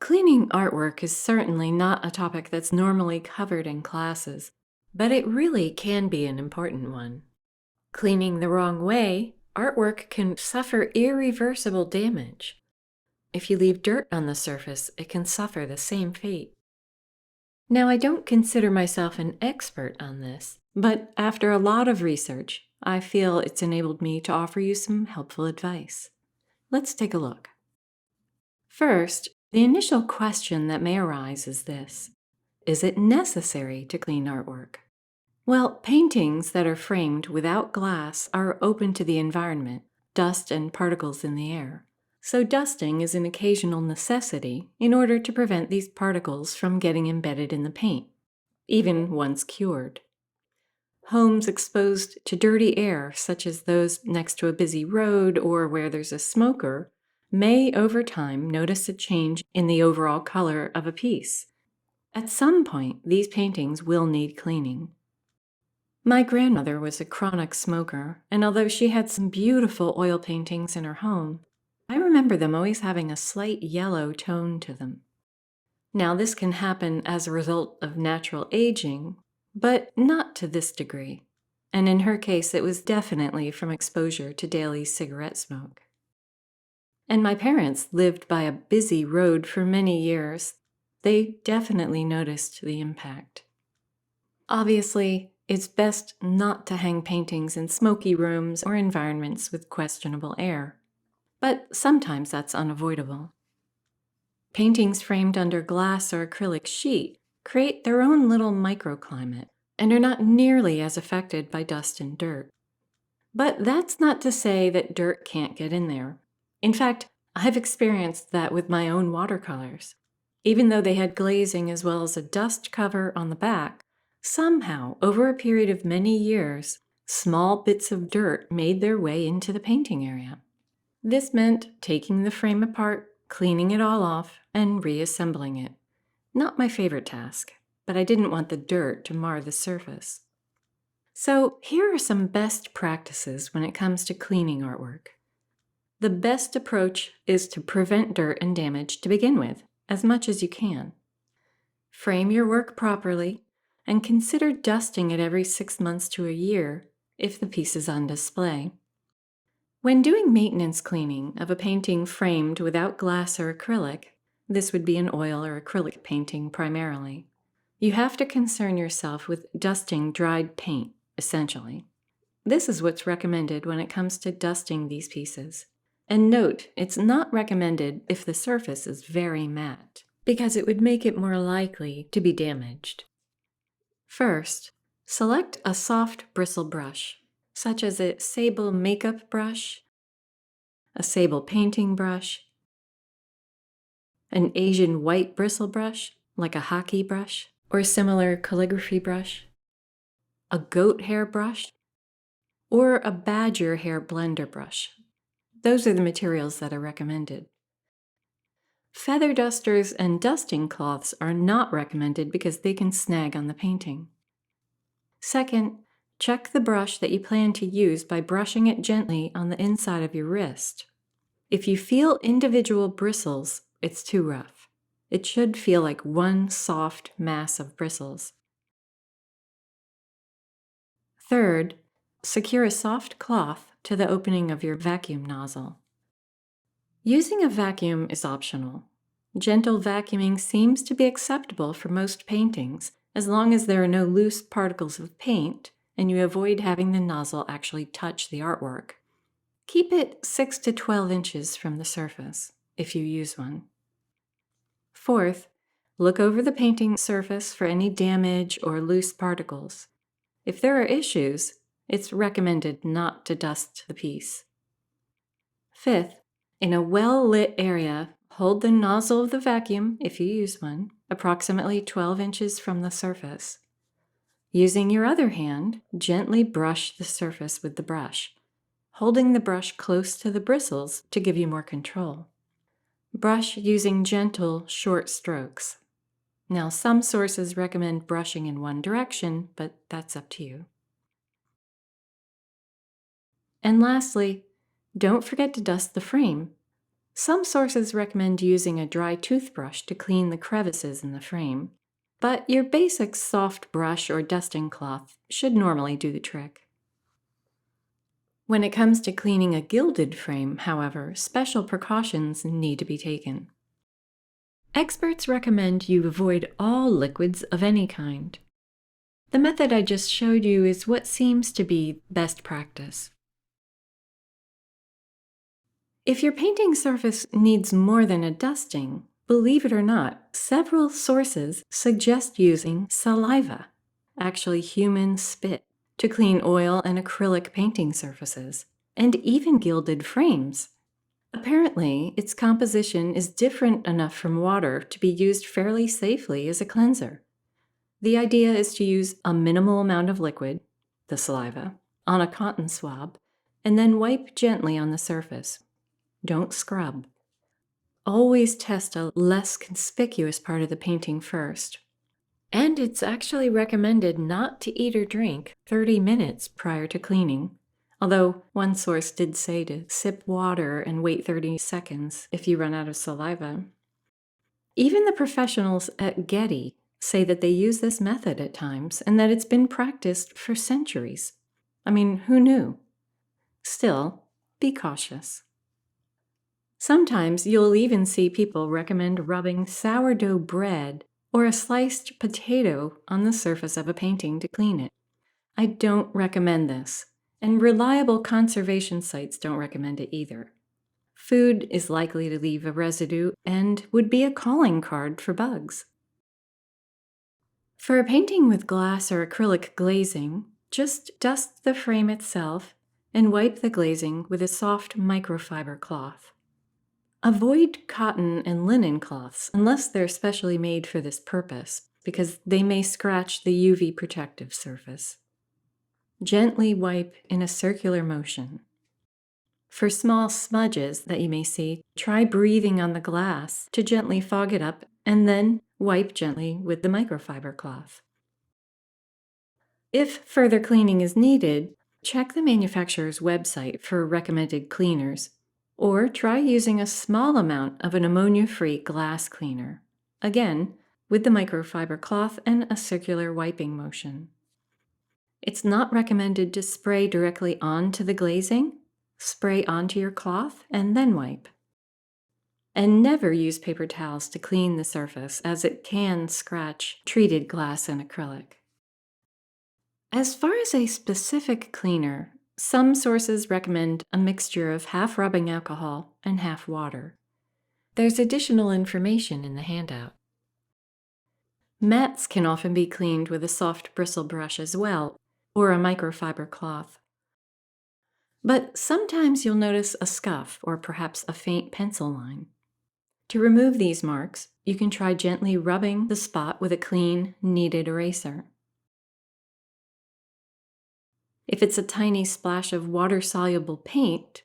Cleaning artwork is certainly not a topic that's normally covered in classes, but it really can be an important one. Cleaning the wrong way, artwork can suffer irreversible damage. If you leave dirt on the surface, it can suffer the same fate. Now, I don't consider myself an expert on this, but after a lot of research, I feel it's enabled me to offer you some helpful advice. Let's take a look. First, the initial question that may arise is this: is it necessary to clean artwork? Well, paintings that are framed without glass are open to the environment, dust and particles in the air. So dusting is an occasional necessity in order to prevent these particles from getting embedded in the paint, even once cured. Homes exposed to dirty air, such as those next to a busy road or where there's a smoker, may over time notice a change in the overall color of a piece. At some point, these paintings will need cleaning. My grandmother was a chronic smoker, and although she had some beautiful oil paintings in her home, I remember them always having a slight yellow tone to them. Now, this can happen as a result of natural aging, but not to this degree. And in her case, it was definitely from exposure to daily cigarette smoke. And my parents lived by a busy road for many years. They definitely noticed the impact. Obviously, it's best not to hang paintings in smoky rooms or environments with questionable air, but sometimes that's unavoidable. Paintings framed under glass or acrylic sheet create their own little microclimate and are not nearly as affected by dust and dirt. But that's not to say that dirt can't get in there. In fact, I've experienced that with my own watercolors. Even though they had glazing as well as a dust cover on the back, somehow, over a period of many years, small bits of dirt made their way into the painting area. This meant taking the frame apart, cleaning it all off, and reassembling it. Not my favorite task, but I didn't want the dirt to mar the surface. So here are some best practices when it comes to cleaning artwork. The best approach is to prevent dirt and damage to begin with, as much as you can. Frame your work properly, and consider dusting it every 6 months to a year if the piece is on display. When doing maintenance cleaning of a painting framed without glass or acrylic, this would be an oil or acrylic painting primarily, you have to concern yourself with dusting dried paint, essentially. This is what's recommended when it comes to dusting these pieces. And note, it's not recommended if the surface is very matte, because it would make it more likely to be damaged. First, select a soft bristle brush, such as a sable makeup brush, a sable painting brush, an Asian white bristle brush, like a hockey brush, or a similar calligraphy brush, a goat hair brush, or a badger hair blender brush. Those are the materials that are recommended. Feather dusters and dusting cloths are not recommended because they can snag on the painting. Second, check the brush that you plan to use by brushing it gently on the inside of your wrist. If you feel individual bristles, it's too rough. It should feel like one soft mass of bristles. Third, secure a soft cloth to the opening of your vacuum nozzle. Using a vacuum is optional. Gentle vacuuming seems to be acceptable for most paintings, as long as there are no loose particles of paint and you avoid having the nozzle actually touch the artwork. Keep it 6 to 12 inches from the surface, if you use one. Fourth, look over the painting surface for any damage or loose particles. If there are issues, it's recommended not to dust the piece. Fifth, in a well-lit area, hold the nozzle of the vacuum, if you use one, approximately 12 inches from the surface. Using your other hand, gently brush the surface with the brush, holding the brush close to the bristles to give you more control. Brush using gentle, short strokes. Now, some sources recommend brushing in one direction, but that's up to you. And lastly, don't forget to dust the frame. Some sources recommend using a dry toothbrush to clean the crevices in the frame, but your basic soft brush or dusting cloth should normally do the trick. When it comes to cleaning a gilded frame, however, special precautions need to be taken. Experts recommend you avoid all liquids of any kind. The method I just showed you is what seems to be best practice. If your painting surface needs more than a dusting, believe it or not, several sources suggest using saliva, actually human spit, to clean oil and acrylic painting surfaces, and even gilded frames. Apparently, its composition is different enough from water to be used fairly safely as a cleanser. The idea is to use a minimal amount of liquid, the saliva, on a cotton swab, and then wipe gently on the surface. Don't scrub. Always test a less conspicuous part of the painting first. And it's actually recommended not to eat or drink 30 minutes prior to cleaning, although one source did say to sip water and wait 30 seconds if you run out of saliva. Even the professionals at Getty say that they use this method at times and that it's been practiced for centuries. I mean, who knew? Still, be cautious. Sometimes you'll even see people recommend rubbing sourdough bread or a sliced potato on the surface of a painting to clean it. I don't recommend this, and reliable conservation sites don't recommend it either. Food is likely to leave a residue and would be a calling card for bugs. For a painting with glass or acrylic glazing, just dust the frame itself and wipe the glazing with a soft microfiber cloth. Avoid cotton and linen cloths unless they're specially made for this purpose, because they may scratch the UV protective surface. Gently wipe in a circular motion. For small smudges that you may see, try breathing on the glass to gently fog it up and then wipe gently with the microfiber cloth. If further cleaning is needed, check the manufacturer's website for recommended cleaners, or try using a small amount of an ammonia-free glass cleaner, again with the microfiber cloth and a circular wiping motion. It's not recommended to spray directly onto the glazing. Spray onto your cloth and then wipe. And never use paper towels to clean the surface, as it can scratch treated glass and acrylic. As far as a specific cleaner, some sources recommend a mixture of half rubbing alcohol and half water. There's additional information in the handout. Mats can often be cleaned with a soft bristle brush as well, or a microfiber cloth. But sometimes you'll notice a scuff or perhaps a faint pencil line. To remove these marks, you can try gently rubbing the spot with a clean, kneaded eraser. If it's a tiny splash of water-soluble paint,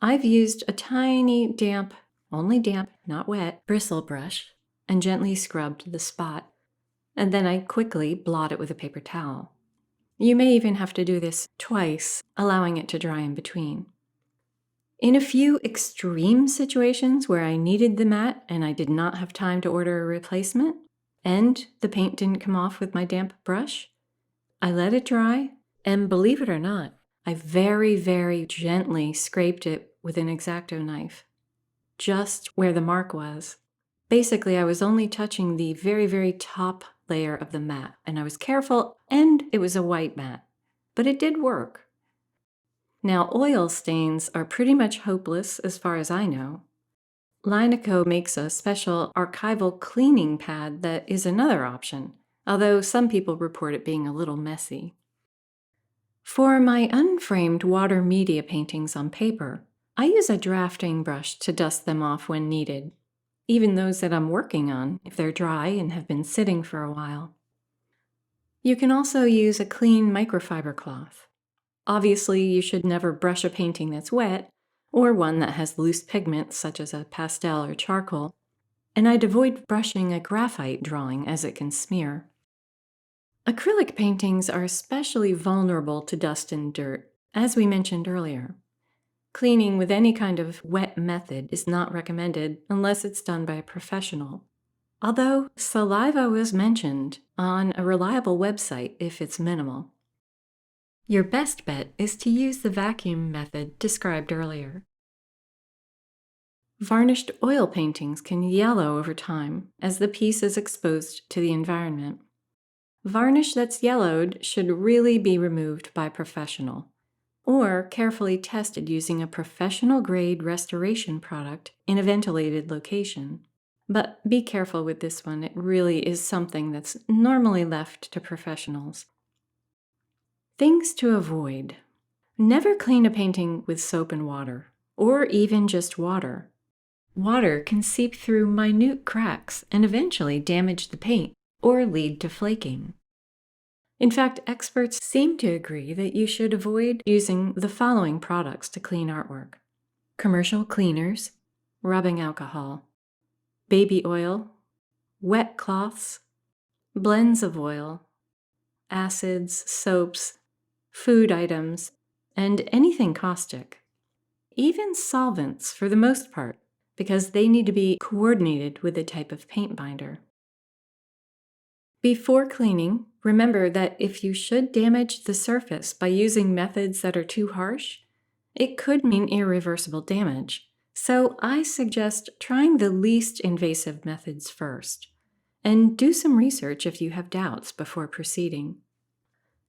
I've used a tiny damp, only damp, not wet, bristle brush and gently scrubbed the spot, and then I quickly blot it with a paper towel. You may even have to do this twice, allowing it to dry in between. In a few extreme situations where I needed the mat and I did not have time to order a replacement, and the paint didn't come off with my damp brush, I let it dry, and believe it or not, I very, very gently scraped it with an X-Acto knife, just where the mark was. Basically, I was only touching the very, very top layer of the mat, and I was careful, and it was a white mat, but it did work. Now, oil stains are pretty much hopeless as far as I know. Lineco makes a special archival cleaning pad that is another option, although some people report it being a little messy. For my unframed water media paintings on paper, I use a drafting brush to dust them off when needed, even those that I'm working on if they're dry and have been sitting for a while. You can also use a clean microfiber cloth. Obviously, you should never brush a painting that's wet, or one that has loose pigments such as a pastel or charcoal, and I'd avoid brushing a graphite drawing as it can smear. Acrylic paintings are especially vulnerable to dust and dirt, as we mentioned earlier. Cleaning with any kind of wet method is not recommended unless it's done by a professional. Although saliva was mentioned on a reliable website if it's minimal. Your best bet is to use the vacuum method described earlier. Varnished oil paintings can yellow over time as the piece is exposed to the environment. Varnish that's yellowed should really be removed by a professional, or carefully tested using a professional-grade restoration product in a ventilated location. But be careful with this one, it really is something that's normally left to professionals. Things to avoid. Never clean a painting with soap and water, or even just water. Water can seep through minute cracks and eventually damage the paint or lead to flaking. In fact, experts seem to agree that you should avoid using the following products to clean artwork: commercial cleaners, rubbing alcohol, baby oil, wet cloths, blends of oil, acids, soaps, food items, and anything caustic. Even solvents for the most part, because they need to be coordinated with the type of paint binder. Before cleaning, remember that if you should damage the surface by using methods that are too harsh, it could mean irreversible damage. So I suggest trying the least invasive methods first, and do some research if you have doubts before proceeding.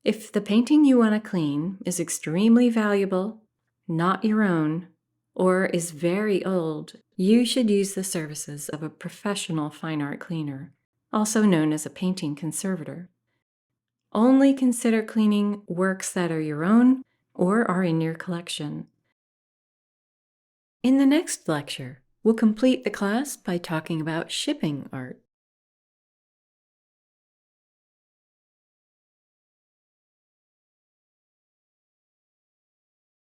If the painting you want to clean is extremely valuable, not your own, or is very old, you should use the services of a professional fine art cleaner, also known as a painting conservator. Only consider cleaning works that are your own or are in your collection. In the next lecture, we'll complete the class by talking about shipping art.